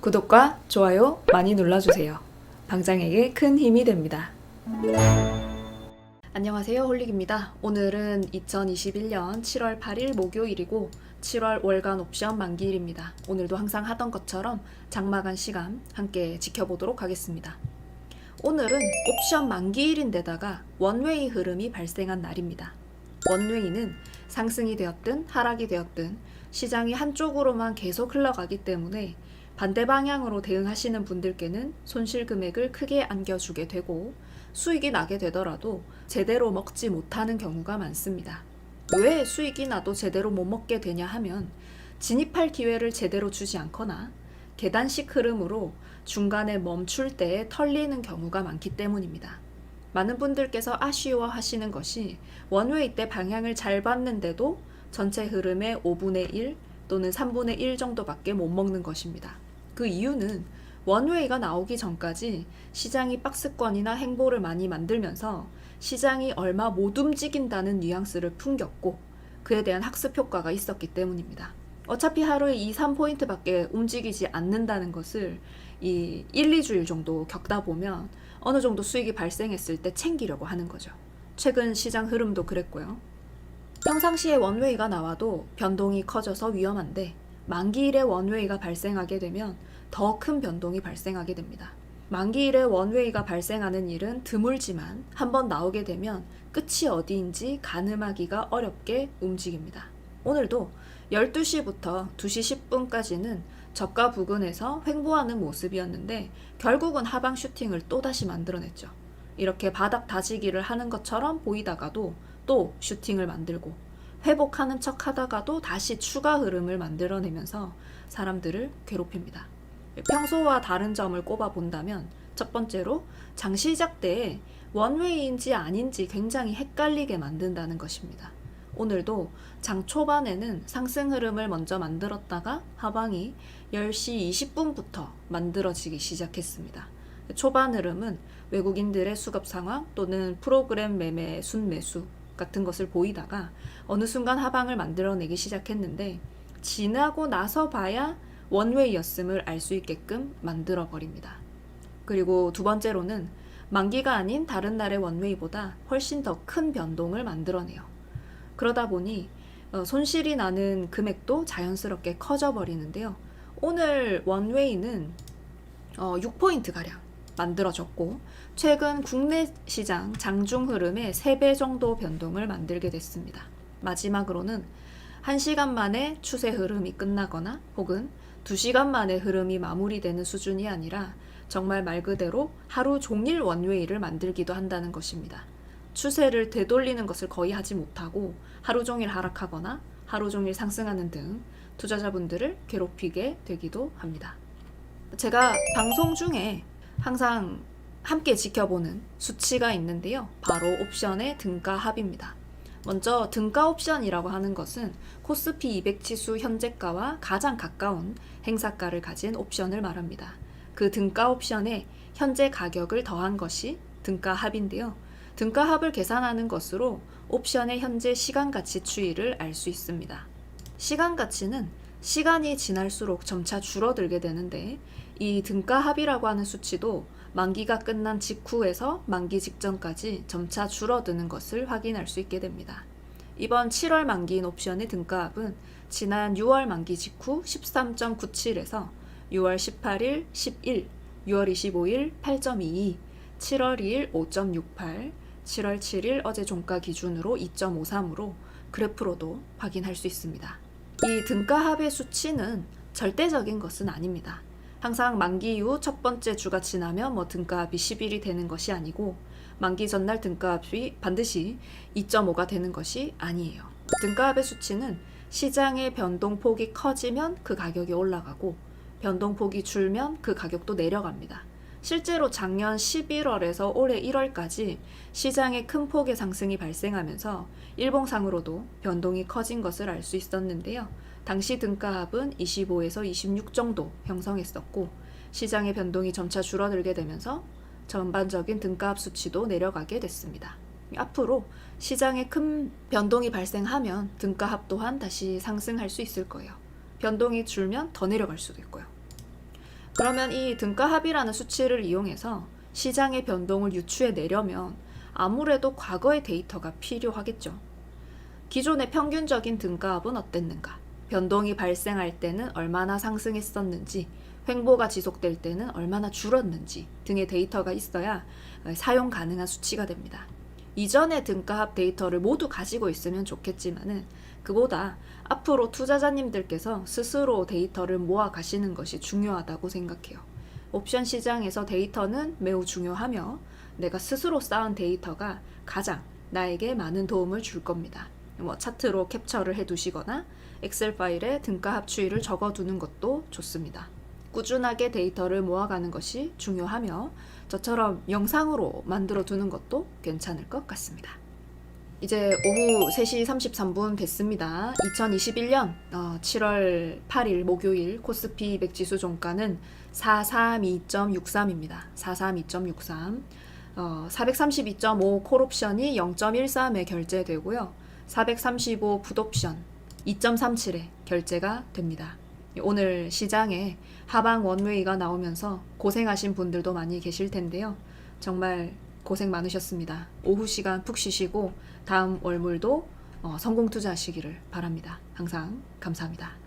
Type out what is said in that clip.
구독과 좋아요 많이 눌러주세요. 방장에게 큰 힘이 됩니다. 안녕하세요, 홀릭입니다. 오늘은 2021년 7월 8일 목요일이고 7월 월간 옵션 만기일입니다. 오늘도 항상 하던 것처럼 장마간 시간 함께 지켜보도록 하겠습니다. 오늘은 옵션 만기일인데다가 원웨이 흐름이 발생한 날입니다. 원웨이는 상승이 되었든 하락이 되었든 시장이 한쪽으로만 계속 흘러가기 때문에 반대 방향으로 대응하시는 분들께는 손실 금액을 크게 안겨주게 되고 수익이 나게 되더라도 제대로 먹지 못하는 경우가 많습니다. 왜 수익이 나도 제대로 못 먹게 되냐 하면 진입할 기회를 제대로 주지 않거나 계단식 흐름으로 중간에 멈출 때에 털리는 경우가 많기 때문입니다. 많은 분들께서 아쉬워하시는 것이 원웨이 때 방향을 잘 봤는데도 전체 흐름의 5분의 1 또는 3분의 1 정도밖에 못 먹는 것입니다. 그 이유는 원웨이가 나오기 전까지 시장이 박스권이나 행보를 많이 만들면서 시장이 얼마 못 움직인다는 뉘앙스를 풍겼고 그에 대한 학습 효과가 있었기 때문입니다. 어차피 하루에 2, 3포인트밖에 움직이지 않는다는 것을 이 1, 2주일 정도 겪다 보면 어느 정도 수익이 발생했을 때 챙기려고 하는 거죠. 최근 시장 흐름도 그랬고요. 평상시에 원웨이가 나와도 변동이 커져서 위험한데 만기일에 원웨이가 발생하게 되면 더 큰 변동이 발생하게 됩니다. 만기일에 원웨이가 발생하는 일은 드물지만 한번 나오게 되면 끝이 어디인지 가늠하기가 어렵게 움직입니다. 오늘도 12시부터 2시 10분까지는 저가 부근에서 횡보하는 모습이었는데 결국은 하방 슈팅을 또다시 만들어냈죠. 이렇게 바닥 다지기를 하는 것처럼 보이다가도 또 슈팅을 만들고 회복하는 척 하다가도 다시 추가 흐름을 만들어내면서 사람들을 괴롭힙니다. 평소와 다른 점을 꼽아본다면 첫 번째로 장시작 때에 원웨이인지 아닌지 굉장히 헷갈리게 만든다는 것입니다. 오늘도 장 초반에는 상승 흐름을 먼저 만들었다가 하방이 10시 20분부터 만들어지기 시작했습니다. 초반 흐름은 외국인들의 수급 상황 또는 프로그램 매매 순매수 같은 것을 보이다가 어느 순간 하방을 만들어내기 시작했는데 지나고 나서 봐야 원웨이였음을 알 수 있게끔 만들어 버립니다. 그리고 두 번째로는 만기가 아닌 다른 날의 원웨이보다 훨씬 더 큰 변동을 만들어내요. 그러다 보니 손실이 나는 금액도 자연스럽게 커져 버리는데요. 오늘 원웨이는 6포인트가량 만들어졌고 최근 국내 시장 장중 흐름의 3배 정도 변동을 만들게 됐습니다. 마지막으로는 1시간 만에 추세 흐름이 끝나거나 혹은 2시간 만에 흐름이 마무리되는 수준이 아니라 정말 말 그대로 하루 종일 원웨이를 만들기도 한다는 것입니다. 추세를 되돌리는 것을 거의 하지 못하고 하루 종일 하락하거나 하루 종일 상승하는 등 투자자분들을 괴롭히게 되기도 합니다. 제가 방송 중에 항상 함께 지켜보는 수치가 있는데요. 바로 옵션의 등가 합입니다. 먼저 등가 옵션이라고 하는 것은 코스피 200 지수 현재가와 가장 가까운 행사가를 가진 옵션을 말합니다. 그 등가 옵션에 현재 가격을 더한 것이 등가 합인데요. 등가 합을 계산하는 것으로 옵션의 현재 시간 가치 추이를 알 수 있습니다. 시간 가치는 시간이 지날수록 점차 줄어들게 되는데 이 등가 합이라고 하는 수치도 만기가 끝난 직후에서 만기 직전까지 점차 줄어드는 것을 확인할 수 있게 됩니다. 이번 7월 만기인 옵션의 등가합은 지난 6월 만기 직후 13.97에서 6월 18일 11, 6월 25일 8.22, 7월 2일 5.68, 7월 7일 어제 종가 기준으로 2.53으로 그래프로도 확인할 수 있습니다. 이 등가합의 수치는 절대적인 것은 아닙니다. 항상 만기 이후 첫 번째 주가 지나면 등가합이 10일이 되는 것이 아니고 만기 전날 등가합이 반드시 2.5가 되는 것이 아니에요. 등가합의 수치는 시장의 변동폭이 커지면 그 가격이 올라가고 변동폭이 줄면 그 가격도 내려갑니다. 실제로 작년 11월에서 올해 1월까지 시장에 큰 폭의 상승이 발생하면서 일봉상으로도 변동이 커진 것을 알 수 있었는데요. 당시 등가합은 25에서 26 정도 형성했었고 시장의 변동이 점차 줄어들게 되면서 전반적인 등가합 수치도 내려가게 됐습니다. 앞으로 시장에 큰 변동이 발생하면 등가합 또한 다시 상승할 수 있을 거예요. 변동이 줄면 더 내려갈 수도 있고요. 그러면 이 등가 합이라는 수치를 이용해서 시장의 변동을 유추해 내려면 아무래도 과거의 데이터가 필요하겠죠. 기존의 평균적인 등가합은 어땠는가? 변동이 발생할 때는 얼마나 상승했었는지, 횡보가 지속될 때는 얼마나 줄었는지 등의 데이터가 있어야 사용 가능한 수치가 됩니다. 이전의 등가합 데이터를 모두 가지고 있으면 좋겠지만은 그보다 앞으로 투자자님들께서 스스로 데이터를 모아 가시는 것이 중요하다고 생각해요. 옵션 시장에서 데이터는 매우 중요하며 내가 스스로 쌓은 데이터가 가장 나에게 많은 도움을 줄 겁니다. 차트로 캡처를 해 두시거나 엑셀 파일에 등가합 추이를 적어 두는 것도 좋습니다. 꾸준하게 데이터를 모아가는 것이 중요하며 저처럼 영상으로 만들어 두는 것도 괜찮을 것 같습니다. 이제 오후 3시 33분 됐습니다. 2021년 7월 8일 목요일 코스피 200 지수 종가는 432.63입니다. 432.63. 432.5 콜옵션이 0.13에 결제되고요. 435 풋옵션 2.37에 결제가 됩니다. 오늘 시장에 하방 원웨이가 나오면서 고생하신 분들도 많이 계실 텐데요. 정말 고생 많으셨습니다. 오후 시간 푹 쉬시고 다음 월물도 성공 투자하시기를 바랍니다. 항상 감사합니다.